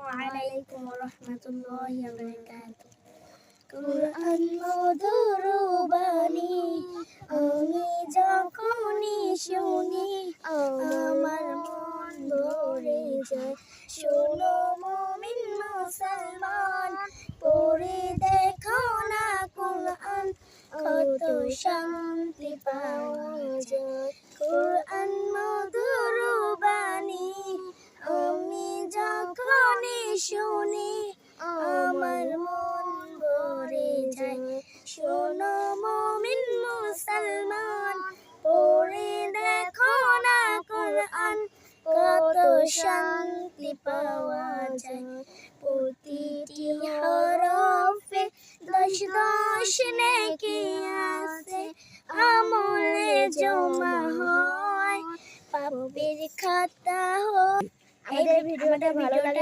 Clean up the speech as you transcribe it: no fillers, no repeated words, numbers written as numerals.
আলাইকুম ওয়া রাহমাতুল্লাহি ওয়া বারাকাতুহু। কুরআন মধুর বাণী আমি যখনই শুনি আমার মন ভরে যায়। শোনো মুমিন মুসলমান, পড়ে দেখো না কুরআন, কত শান্তি পাওয়া যায়। কুরআন মধুর বাণী আমি যখনই শুনি আমার মন ভরে যায়। শোনো মুমিন মুসলমান, পড়ে দেখো না কুরআন, কত শান্তি পাওয়া যায়। প্রতিটি হরফে 10 নেকি আছে, আমলে জমা হয়, পাপের খাতা হয়। আমাদের ভিডিওটা ভালো লাগে।